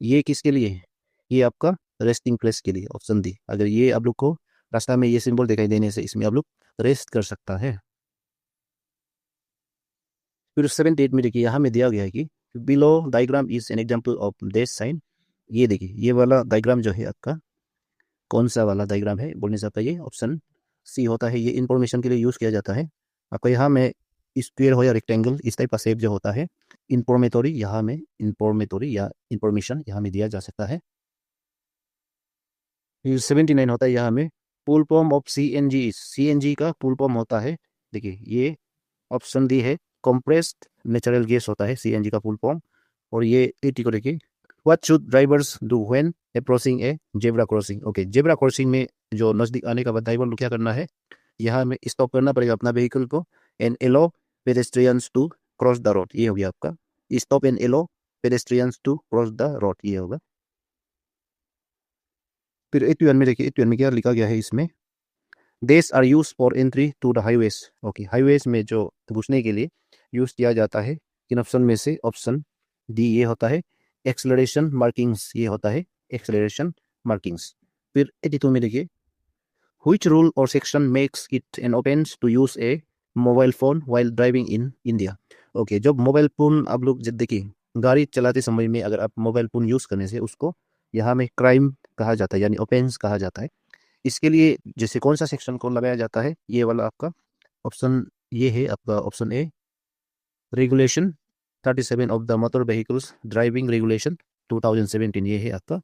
ये किसके लिए है, ये आपका रेस्टिंग प्लेस के लिए, ऑप्शन डी। अगर ये आप लोग को रास्ता में ये सिंबल दिखाई देने से इसमें आप लोग रेस्ट कर सकता है। फिर 78 में देखिए यहाँ में दिया गया है कि below diagram is an example of this sign, ये देखिए ये वाला डायग्राम जो है आपका कौन सा वाला डायग्राम है बोलने से ये ऑप्शन सी होता है, ये इंफॉर्मेशन के लिए यूज किया जाता है। आपको यहाँ में स्क्वायर हो या रेक्टेंगल इस टाइप का शेप जो होता है इंफॉर्मेटरी, यहाँ में इंफॉर्मेटरी या इंफॉर्मेशन यहाँ में दिया जा सकता है। फिर 79 होता है यहाँ में, full form of CNG, CNG का फुल फॉर्म होता है, देखिए ये ऑप्शन डी है, कंप्रेस्ड नेचुरल गैस होता है सीएनजी का फुल फॉर्म। और ये 80 को देखिए, what should drivers do when approaching A zebra crossing. Okay, zebra crossing में जो नजदीक आने का बाद ड्राइवर को क्या करना है, यहाँ में स्टॉप करना पड़ेगा अपना व्हीकल को, and allow pedestrians to cross the road, ये हो गया आपका stop and allow pedestrians to cross the road, ये होगा। फिर 81 में देखिए, 81 में क्या लिखा गया है इसमें, these are used for entry to the highways. Okay, highways में जो घुसने के लिए यूज किया जाता है, इन ऑप्शन में से ऑप्शन डी ये होता है एक्सेलरेशन मार्किंग्स, ये होता है एक्सेलरेशन मार्किंग्स। फिर 82 में देखिए, व्हिच रूल और section makes it an offence to use a mobile phone while driving in India. Okay, जब मोबाइल फोन आप लोग जब देखिए गाड़ी चलाते समय में अगर आप मोबाइल फोन यूज करने से उसको यहाँ में क्राइम कहा जाता है, यानी ऑफेंस कहा जाता है। इसके लिए जैसे कौन सा सेक्शन को लगाया जाता है, ये वाला आपका ऑप्शन ये है आपका option A, regulation 37 of the motor vehicles driving regulation 2017, ये है आपका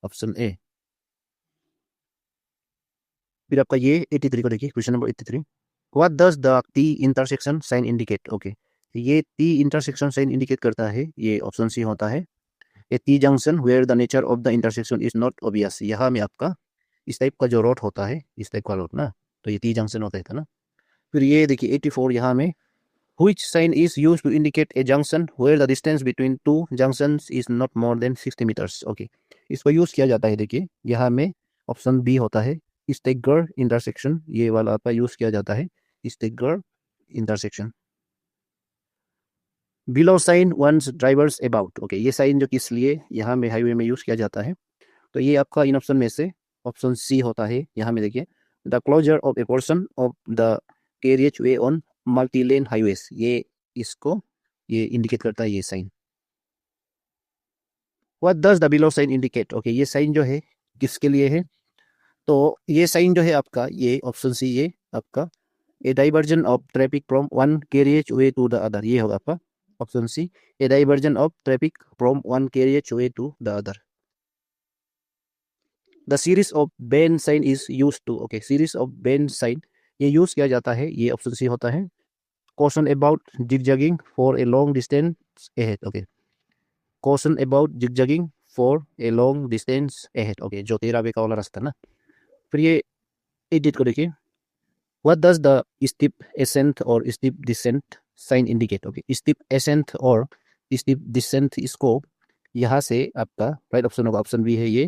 ऑप्शन ए। फिर आपका ये 83 को देखिए, question number 83, what does the T intersection sign indicate. Okay, ये टी इंटरसेक्शन साइन इंडिकेट करता है, ये ऑप्शन सी होता है, a T junction where the nature of the intersection is not obvious. यहाँ में आपका इस टाइप का जो रोड होता है, इस टाइप का रोड ना, तो ये टी जंक्शन होता है ना। फिर ये देखिए 84 यहाँ में, which sign is used to indicate a junction where the distance between two junctions is not more than 60 meters? Okay, इसको यूज किया जाता है, देखिए यहाँ में ऑप्शन बी होता है स्टेगर इंटरसेक्शन, ये वाला आपका यूज किया जाता है staggered intersection. Below sign warns drivers about, okay, ये साइन जो किस लिए यहाँ में हाईवे में यूज किया जाता है, तो ये आपका इन ऑप्शन में से ऑप्शन सी होता है। यहाँ में देखिए the closure of a portion of the carriageway on multi lane highways, ये इसको ये इंडिकेट करता है ये sign. What does the below sign indicate, okay, ये साइन जो है किसके लिए है, तो ये साइन जो है आपका ये ऑप्शन सी, ये आपका a diversion of traffic from one carriageway to the other, ये होगा आपका option C, a diversion of traffic from one carriageway to the other. The series of ban sign is use to, okay, series of ban sign ये use किया जाता है, ये option C होता है caution about zigzagging for a long distance ahead, okay, caution about zigzagging for a long distance ahead, okay, जो तेरा वे का वाला रास्ता ना। फिर ये एडिट को देखिए, what does the steep ascent or steep descent sign indicate, okay, steep ascent और steep descent, इसको यहाँ से आपका राइट ऑप्शन होगा, ऑप्शन बी है ये,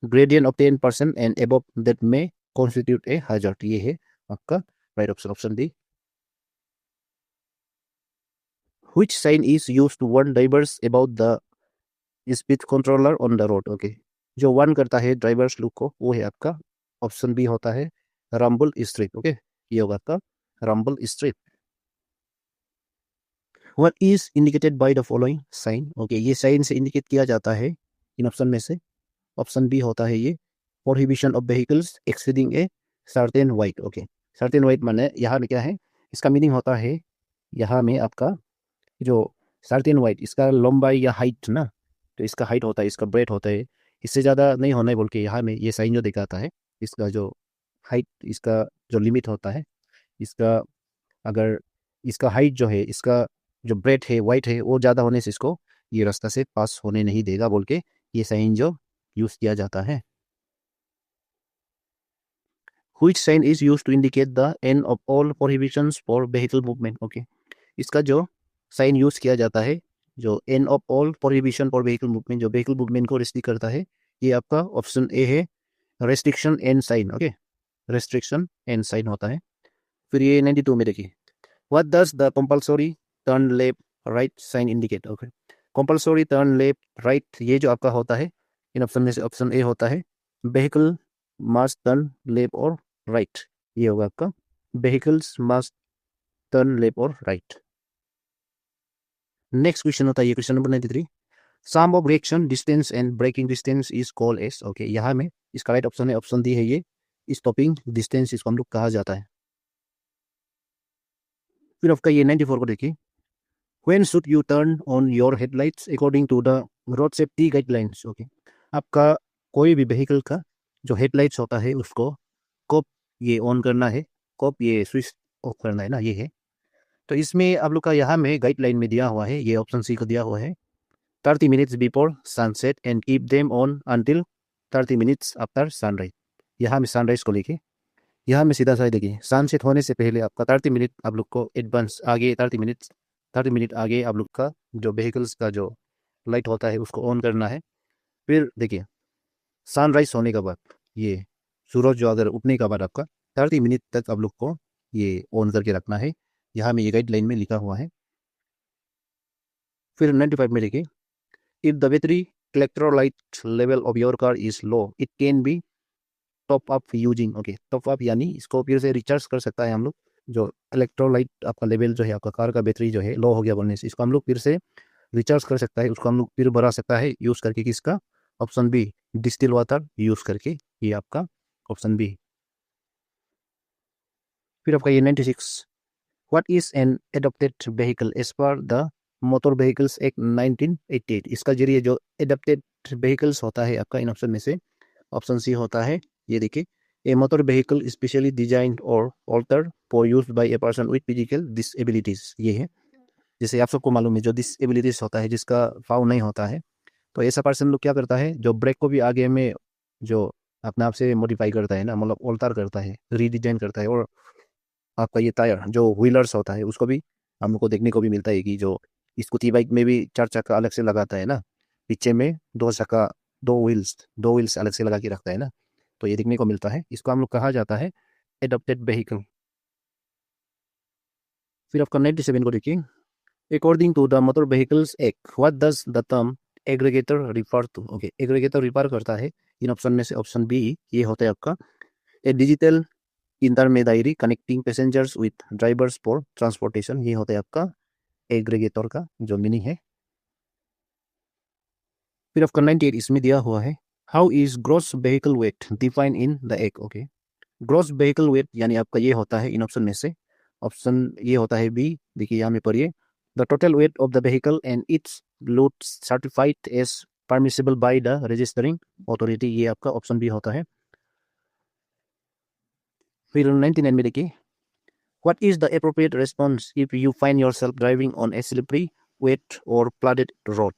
gradient of 10% and above that may constitute a hazard, ये है आपका right option, option D. Which sign is used to warn drivers about the speed controller on the road, okay, जो warn करता है drivers लोग को वो है आपका ऑप्शन बी होता है रंबल स्ट्रिप, ओके, ये होगा आपका rumble strip. What is indicated by the following sign, okay, ये साइन से इंडिकेट किया जाता है इन ऑप्शन में से, ऑप्शन बी होता है ये prohibition of vehicles exceeding a certain white, okay, certain white माने यहाँ में क्या है, इसका मीनिंग होता है यहाँ में आपका जो सर्टेन वाइट, इसका लंबाई या हाइट ना, तो इसका हाइट होता है, इसका ब्रेड होता है, इससे ज़्यादा नहीं होना है बोल के यहाँ में ये साइन जो दिखाता है, इसका जो हाइट, इसका जो लिमिट होता है, इसका अगर इसका हाइट जो है, इसका जो ब्रेड है वाइट है वो ज़्यादा होने से इसको ये रास्ता से पास होने नहीं देगा बोल के ये साइन जो यूज़ किया जाता है। Which sign is used to indicate the end of all prohibitions for vehicle movement, okay, इसका जो साइन यूज किया जाता है, जो end of all prohibition for vehicle movement, जो व्हीकल मूवमेंट को रिस्ट्रिक्ट करता है, ये आपका ऑप्शन ए है restriction end sign, okay, restriction end sign होता है। फिर ये 92 में देखिए, what does the compulsory turn left right sign indicate, okay, compulsory turn left right ये जो आपका होता है इन ऑप्शन में से ऑप्शन ए होता है व्हीकल मस्ट टर्न लेफ्ट और राइट, ये होगा आपका व्हीकल्स मस्ट टर्न लेफ्ट और राइट। नेक्स्ट क्वेश्चन होता है ये question number 93, sum of reaction distance and braking distance is called as, okay, यहाँ में इसका राइट ऑप्शन है ऑप्शन डी है ये स्टॉपिंग डिस्टेंस, इसको हम लोग कहा जाता है। फिर आपका ये 94 को देखिए, when should you turn on your headlights according to the road safety guidelines, okay, आपका कोई भी व्हीकल का जो हेडलाइट्स होता है उसको कब ये ऑन करना है, कब ये स्विच ऑफ करना है ना, ये है। तो इसमें आप लोग का यहाँ में गाइडलाइन में दिया हुआ है, ये ऑप्शन सी को दिया हुआ है 30 minutes before sunset and keep them on until 30 minutes after sunrise, यहाँ में सनराइज को लेके यहाँ में सीधा सा देखिए सनसेट होने से पहले आपका 30 मिनट आप लोग को एडवांस आगे 30 मिनट आगे आप लोग का जो व्हीकल्स का जो लाइट होता है उसको ऑन करना है। फिर देखिए सनराइज होने के बाद ये सूरज जो अगर उठने के बाद आपका 30 मिनट तक आप लोग को ये ऑन करके रखना है, यहाँ में ये गाइडलाइन में लिखा हुआ है। फिर 95 में देखिए, if the battery electrolyte level of your car is low it can be top up using, okay, top up यानी इसको फिर से रिचार्ज कर सकता है हम लोग, जो इलेक्ट्रोलाइट आपका लेवल जो है आपका कार का बैटरी जो है लो हो गया बोलने से इसको हम लोग फिर से रिचार्ज कर सकता है, उसको हम लोग फिर भरा सकता है यूज करके, किसका option B distilled water use करके, ये आपका ऑप्शन बी। फिर आपका ये 96, what is an adapted vehicle as per the motor vehicles act 1988, इसका जरिए जो एडॉप्टेड व्हीकल्स होता है आपका इन ऑप्शन में से ऑप्शन सी होता है, ये देखिए a motor vehicle specially designed और alter for use by a person with physical disabilities, ये है। जैसे आप सबको मालूम है जो डिसेबिलिटीज होता है जिसका पाँव नहीं होता है, तो ऐसा पर्सन लोग क्या करता है जो ब्रेक को भी आगे में जो अपने आप से मॉडिफाई करता है ना, मतलब ऑल्टर करता है, रीडिजाइन करता है। और आपका ये टायर जो व्हीलर्स होता है उसको भी हम लोग को देखने को भी मिलता है कि जो स्कूटी बाइक में भी चार चक्का अलग से लगाता है ना, पीछे में दो चक्का, दो व्हील्स अलग से लगा के रखता है ना, तो ये देखने को मिलता है। इसको हम लोग कहा जाता है एडॉप्टेड व्हीकल। फिर आपका 97 को देखिए, according to the motor vehicles act what does the term aggregator refer to. Okay, aggregator refer करता है इन ऑप्शन में से ऑप्शन बी ये होता है आपका a digital intermediary connecting passengers with drivers for transportation. ये होता है आपका एग्रीगेटर का जो मीनिंग है। फिर आपका 98 इसमें दिया हुआ है, how is gross vehicle wait define in the act. Okay, gross vehicle wait यानी आपका ये होता है इन ऑप्शन में से, ऑप्शन ये होता है बी, देखिए यहाँ में पढ़िए, the total weight of the vehicle and its load certified as permissible by the registering authority. ये आपका ऑप्शन बी होता है। फिर 99 में देखिए, what is the appropriate response if you find yourself driving on a slippery, wet or flooded road।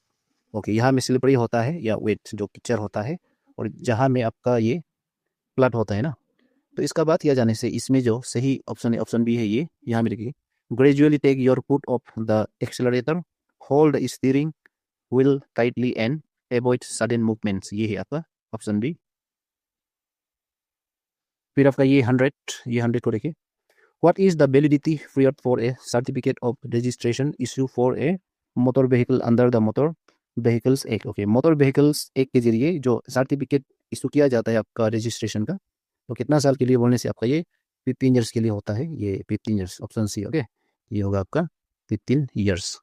Okay, यहाँ में slippery होता है या वेट जो कीचड़ होता है, और जहाँ में आपका ये फ्लड होता है ना, तो इसका बात किया जाने से इसमें जो सही ऑप्शन है ऑप्शन बी है ये। यहाँ में देखिए, gradually take your foot off the accelerator, hold the steering wheel tightly and avoid sudden movements. ये है आपका ऑप्शन बी। फिर आपका ये 100 को देखिए, what is the validity period for a certificate of registration issue for a motor vehicle under the motor vehicles act। Okay, motor vehicles act के जरिए जो सर्टिफिकेट इशू किया जाता है आपका रजिस्ट्रेशन का, तो कितना साल के लिए बोलने से आपका ये 15 ईयर्स के लिए होता है। ये 15 ईयर्स ऑप्शन सी। ओके, ये होगा आपका 15 ईयर्स।